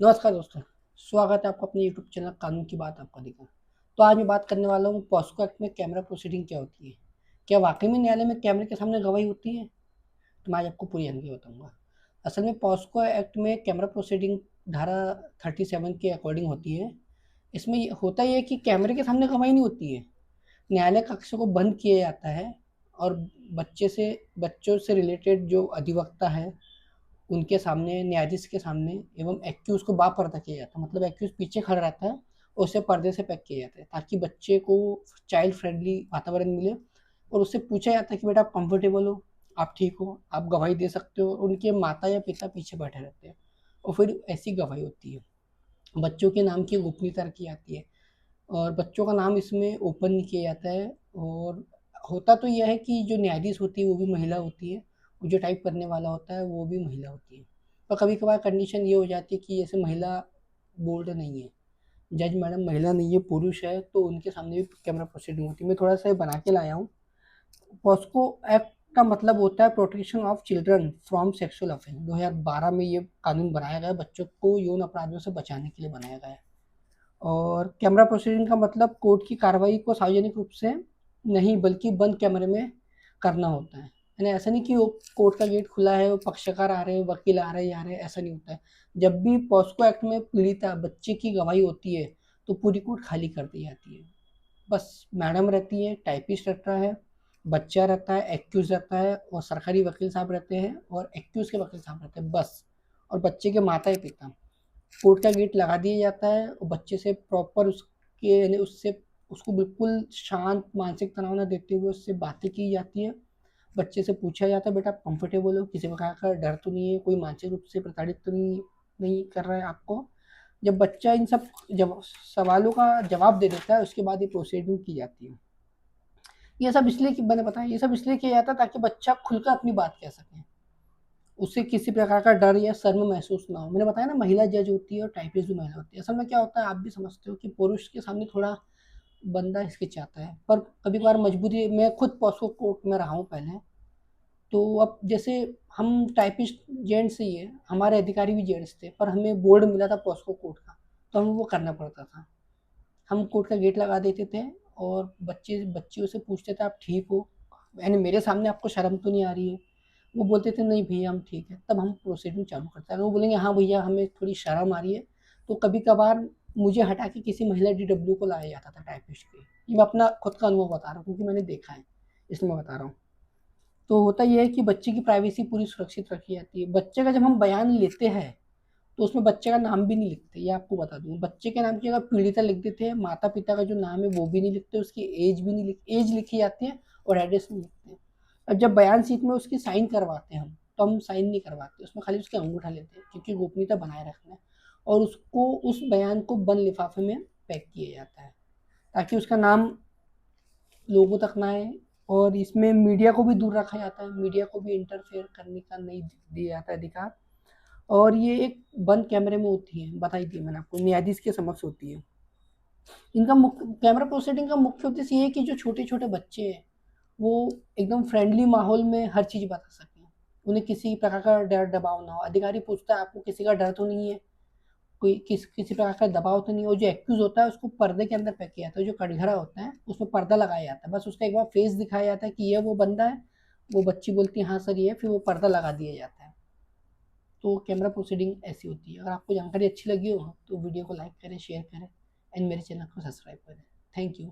नमस्कार दोस्तों, स्वागत है आपका अपने यूट्यूब चैनल कानून की बात आपका देखा। तो आज मैं बात करने वाला हूँ पॉस्को एक्ट में कैमरा प्रोसीडिंग क्या होती है। क्या वाकई में न्यायालय में कैमरे के सामने गवाही होती है? तो मैं आज आपको पूरी जानकारी बताऊंगा। असल में पॉस्को एक्ट में कैमरा प्रोसीडिंग धारा 37 के अकॉर्डिंग होती है। इसमें होता ये है कि कैमरे के सामने गवाही नहीं होती है। न्यायालय कक्ष को बंद किया जाता है और बच्चों से रिलेटेड जो अधिवक्ता है उनके सामने, न्यायाधीश के सामने एवं एक्यूज को बापर्दा किया जाता है। मतलब एक्यूज पीछे खड़ा रहता है और उसे पर्दे से पैक किया जाता है ताकि बच्चे को चाइल्ड फ्रेंडली वातावरण मिले और उससे पूछा जाता है कि बेटा आप कंफर्टेबल हो, आप ठीक हो, आप गवाही दे सकते हो। और उनके माता या पिता पीछे बैठे रहते हैं और फिर ऐसी गवाही होती है। बच्चों के नाम की गोपनीयता रखी जाती है और बच्चों का नाम इसमें ओपन नहीं किया जाता है। और होता तो यह है कि जो न्यायाधीश होती है वो भी महिला होती है और जो टाइप करने वाला होता है वो भी महिला होती है। पर कभी कभार कंडीशन ये हो जाती है कि जैसे महिला बोल्ड नहीं है, जज मैडम महिला नहीं है, पुरुष है, तो उनके सामने भी कैमरा प्रोसीडिंग होती है। मैं थोड़ा सा ये बना के लाया हूँ। पॉस्को एक्ट का मतलब होता है protection of children from sexual offence. 2012 में ये कानून बनाया गया है, बच्चों को यौन अपराधों से बचाने के लिए बनाया गया है। और कैमरा प्रोसीडिंग का मतलब कोर्ट की कार्रवाई को सार्वजनिक रूप से नहीं बल्कि बंद कैमरे में करना होता है। यानी ऐसा नहीं कि वो कोर्ट का गेट खुला है, वो पक्षकार आ रहे हैं, वकील आ रहे हैं, आ रहे हैं, ऐसा नहीं होता है। जब भी पॉस्को एक्ट में पीड़िता बच्चे की गवाही होती है तो पूरी कोर्ट खाली कर दी जाती है। बस मैडम रहती है, टाइपिस्ट रहता है, बच्चा रहता है, एक्यूज रहता है और सरकारी वकील साहब रहते हैं और एक्यूज के वकील साहब रहते हैं बस। और बच्चे के माता या पिता। कोर्ट का गेट लगा दिया जाता है और बच्चे से प्रॉपर उसके यानी उससे उसको बिल्कुल शांत मानसिक तनाव ना देते हुए उससे बातें की जाती है। बच्चे से पूछा जाता है बेटा आप कंफर्टेबल हो, किसी प्रकार का डर तो नहीं है, कोई मानसिक रूप से प्रताड़ित तो नहीं कर रहा है आपको। जब बच्चा इन सब जब सवालों का जवाब दे देता है उसके बाद ये प्रोसीडिंग की जाती है। ये सब इसलिए कि मैंने बताया, ये सब इसलिए किया जाता है ताकि बच्चा खुलकर अपनी बात कह सके, उसे किसी प्रकार का डर या शर्म महसूस ना हो। मैंने बताया ना महिला जज होती है और टाइपिस्ट भी महिला होती है। असल में क्या होता है आप भी समझते हो कि पुरुष के सामने थोड़ा बंदा हिचकिचाता है, पर कभी कभार मजबूरी, मैं खुद पॉस्को कोर्ट में रहा हूँ पहले। तो अब जैसे हम टाइपिस्ट जेंट्स ही है, हमारे अधिकारी भी जेंट्स थे, पर हमें बोर्ड मिला था पॉस्को कोर्ट का, तो हमें वो करना पड़ता था। हम कोर्ट का गेट लगा देते थे और बच्चियों से पूछते थे आप ठीक हो, यानी मेरे सामने आपको शर्म तो नहीं आ रही है। वो बोलते थे नहीं भैया हम ठीक है, तब हम प्रोसीडिंग चालू करते हैं। अगर वो बोलेंगे हाँ भैया हमें थोड़ी शर्म आ रही है, तो कभी कभार मुझे हटा के किसी महिला डीडब्ल्यू को लाया जाता था टाइपिस्ट के। ये मैं अपना खुद का अनुभव बता रहा हूँ क्योंकि मैंने देखा है, इसलिए मैं बता रहा हूँ। तो होता यह है कि बच्चे की प्राइवेसी पूरी सुरक्षित रखी जाती है। बच्चे का जब हम बयान लेते हैं तो उसमें बच्चे का नाम भी नहीं लिखते, ये आपको बता दूँ। बच्चे के नाम की जगह पीड़िता लिख देते हैं, माता-पिता का जो नाम है वो भी नहीं लिखते, उसकी एज भी नहीं लिख एज लिखी जाती है और एड्रेस नहीं लिखते हैं। और जब बयान शीट में उसकी साइन करवाते हैं हम, तो हम साइन नहीं करवाते, उसमें खाली उसका अंगूठा लेते हैं क्योंकि गोपनीयता बनाए रखना है। और उसको उस बयान को बंद लिफाफे में पैक किया जाता है ताकि उसका नाम लोगों तक ना आए। और इसमें मीडिया को भी दूर रखा जाता है, मीडिया को भी इंटरफेयर करने का नहीं दिया जाता अधिकार। और ये एक बंद कैमरे में होती है, बताई थी मैंने आपको, न्यायाधीश के समक्ष होती है। इनका मुख्य कैमरा प्रोसीडिंग का मुख्य उद्देश्य ये है कि जो छोटे छोटे बच्चे हैं वो एकदम फ्रेंडली माहौल में हर चीज़ बता सकें, उन्हें किसी प्रकार का डर दबाव ना हो। अधिकारी पूछता है आपको किसी का डर तो नहीं है, कोई किसी प्रकार का दबाव तो नहीं हो। जो एक्यूज होता है उसको पर्दे के अंदर पैक किया जाता है, जो कटघरा होता है उसमें पर्दा लगाया जाता है, बस उसका एक बार फेस दिखाया जाता है कि ये वो बंदा है। वो बच्ची बोलती है हाँ सर ये है, फिर वो पर्दा लगा दिया जाता है। तो कैमरा प्रोसीडिंग ऐसी होती है। अगर आपको जानकारी अच्छी लगी हो तो वीडियो को लाइक करें, शेयर करें एंड मेरे चैनल को सब्सक्राइब करें। Thank you.